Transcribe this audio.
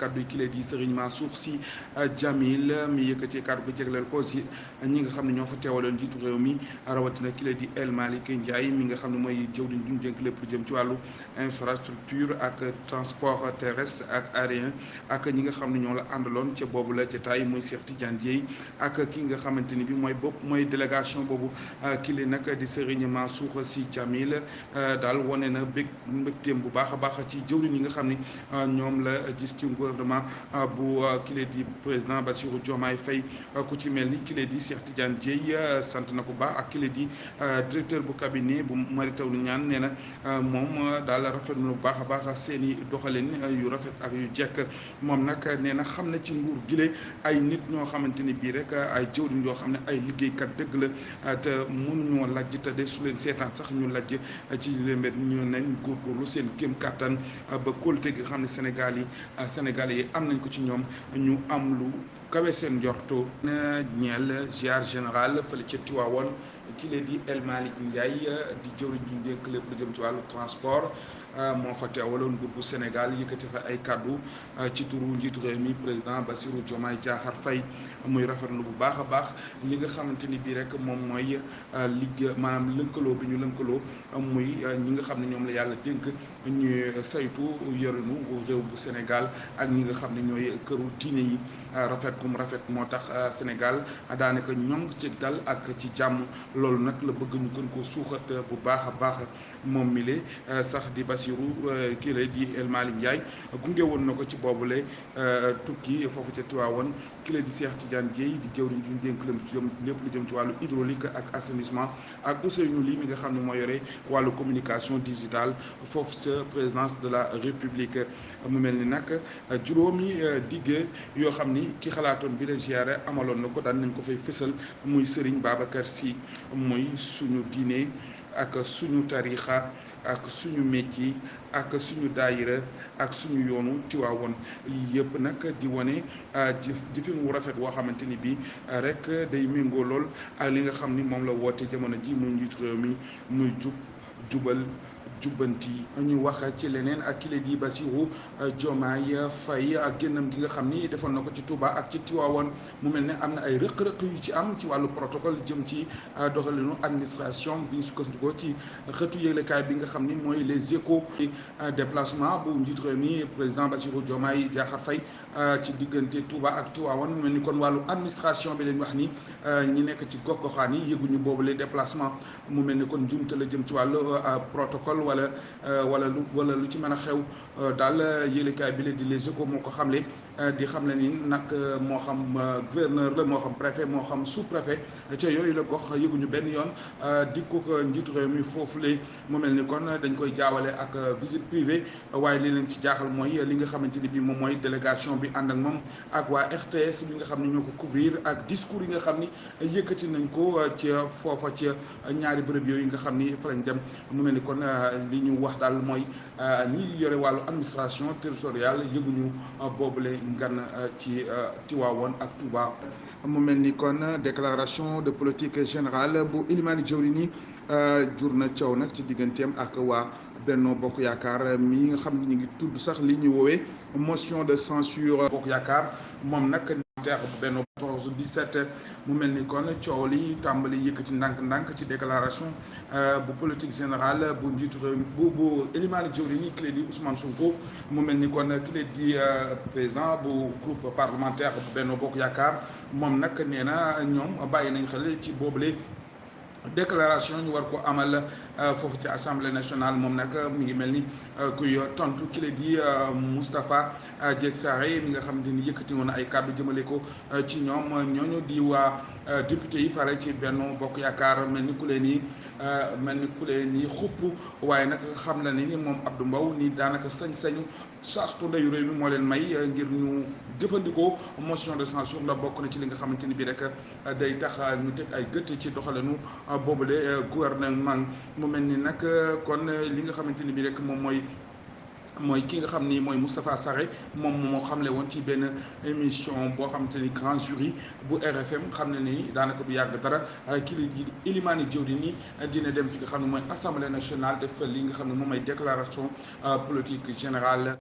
kaddu yi kile di Serigne Mansour Sy Djamil mi yëkkati kaddu gu jégleel ko si ñi nga xam ne ñoo fa teewaloon jiitu réew mi rawatina kile di El Malick Ndiaye mi nga xam ne mooy jëwriñ duñ dénk lépp lu jëm ci wàllu infrastructure ak transport terrestre ak aérien ak ñi nga xam ne ñoo la àndaloon ca boobu la jotaay muy Cheikh Tidiane Dièye ak ki nga xamante ni bi mooy délégation boobu kile nag di Serigne Mansour Sy Djamil daal wane na mbégteem bu baax a baax ci jëwriñ yi nga xam ni ñoom la gis ci gouvernement bu kile di président Bassirou Diomaye Faye ku ci mel ni kile di Cheikh Tidiane Dièye sant na ko baax ak kile di directeur bu cabinet bu Mary Teuw Niane nee na moom daal rafet na bu baax a baax seen i doxalin yu rafet ak yu jekk moom nag nee na xam na ci nguur gile ay nit ñoo xamante ni bii rek ay jëwriñ yoo xam ne ay liggéeykat dëgg la te mënuñoo lajj te de su leen seetaan sax ñu lajj ci leen ñu nañ góorgóorlu seen kéem kàttan ba kóolute gi xam ne Sénégal yi am nañ ko ci ñoom ñu am lu kawe seen njorto na ñeel ziar général fële ca Tiwaawoon ki lee di El Malick Ndiaye di jëwriñ ñu dénk lépp lu jëm ci wàllu transport moo fa teewaloon nguur bu Sénégal yëkkati fa ay kaddu ci turu njiitu réew mi président Bassirou Diomaye Diakhar Faye muy rafetlu bu baax a baax li nga xamante ni bii rek moom mooy liggéey maanaam lëkkaloo bi ñu lëkkaloo muy ñi nga xam ne ñoom la yàlla dénk ñu saytu yorinu réew bu Sénégal ak ñi nga xam ne ñooy këru diine yi rafet moo tax Sénégal daanaka ñoŋ ci dal ak ci jàmm loolu nag la bëgg ñu gën koo suuxat bu baax a baax moom mi le sax di Bassirou kii la di El Malick Ndiaye gunge woon na ko ci boobule tukki foofu ca Tiwaawoon kii la di Cheikh Tidiane Dièye di jëwriñ ñu dénk lépp lu jëm ci wàllu hydraulique ak assainissement ak Ousseynou Ly mi nga xam ne moo yore wàllu communication digitale foofu sa présidence de la République mu mel ni nag juróomi digge yoo xam ni ki xalaatoon bi la ziyaare amaloon na ko daan nañ ko fay fësal muy Serigne Babacar Sy muy suñu diine ak suñu tarixa ak suñu métier ak suñu daayira ak suñu yoonu Tiwaawoon yëpp nag di wane jëfin wu rafet woo xamante ni bii rek day méngoo lool ak li nga xam ni moom la woote jamono ji muy njiitu réew mi muy jubal jubbanti ñu wax ci leneen ak kile di Bassirou Diomaye Faye ak génnam gi nga xam ni defoon na ko ci Touba ak ci Tiwaawoon mu mel ne am na ay rëq-rëq yu ci am ci wàllu protocole jëm ci doxalinu administration bi ñu sukkandikoo ci xëtu yëglekaay bi nga xam ni mooy les échos déplacement bu njiitu réew mi président Bassirou Diomaye Diakhar Faye ci diggante Touba ak Tiwaawoon mu mel ni kon wàllu administration bi leen wax ni ñi nekk ci gox-goxaan yi yëguñu boobu les déplacement mu mel ni kon njumte la jëm ci wàllu protocole wala lu ci mën a xew daal yëlekaay bi la di Les Échos moo ko xamle di xam ne ni nag moo xam gouverneur la moo xam préfet moo xam sous préfet ca yooyu la gox yëguñu benn yoon dikku ko njiitu réew mi foofu la mu mel ni kon dañ koy jaawale ak visite privée waaye li leen ci jaaxal mooy li nga xamante ni bi moom mooy délégation bi ànd ak moom ak waa RTS bi nga xam ne ñoo ko couvrir ak discours yi nga xam ni yëkkati nañ ko ca foofa ca ñaari bërëb yooyu nga xam ni fa lañ dem mu mel ni kon li ñu wax daal mooy ñi yore wàllu administration territoriale yëguñu boobule ngan ci Tiwaawoon ak Touba. mu mel ni kon déclaration de politique générale bu Elimane Diawrigne jur na coow nag ci digganteem ak waa Benno Bokk Yaakaar mi nga xam ne ñu ngi tudd sax li ñuy woowee motion de censure Bokk Yaakaar moom nag Benno 14-17 mu mel ni kon coow li tàmbali yëkkati ndànk-ndànk ci déclaration bu politique générale bu njiitu réew bu Elimane Diawrigne ki leen di Ousmane Sonko mu mel ni kon ki leen di président bu groupe parlementaire bu Benno Bokk Yaakaar moom nag nee na ñoom bàyyi nañ xel ci boobule déclaration ñu war ko amal foofu ci assemblée nationale moom nag mi ngi mel ni kuy tontu ki la di Moustapha Dieng Sarré mi nga xam ne yëkkati woon ay kàddu jëmale ko ci ñoom ñooñu di waa député yi fare ci Benno Bokk Yaakaar mel ni ku leen ni xupp waaye nag xam la ni moom Abdou Mbow ni daanaka sañ-sañu sartu ndeyu réew mi moo leen may ngir ñu jëfandikoo motion de censure ndax bokk na ci li nga xamante ni bii rek day tax ñu teg ay gët ci doxalinu boobule gouvernement mu mel ni nag kon li nga xamante ni bii rek moom mooy ki nga xam ni mooy Moustapha Sarré moom moo xamle woon ci benn émission boo xamante ni grand jury bu RFM xam ne ni daanaka du yàgg dara kii di Elimane Diawrigne dina dem fi nga xam ne mooy assemblée nationale def li nga xam ne moom mooy déclaration politique générale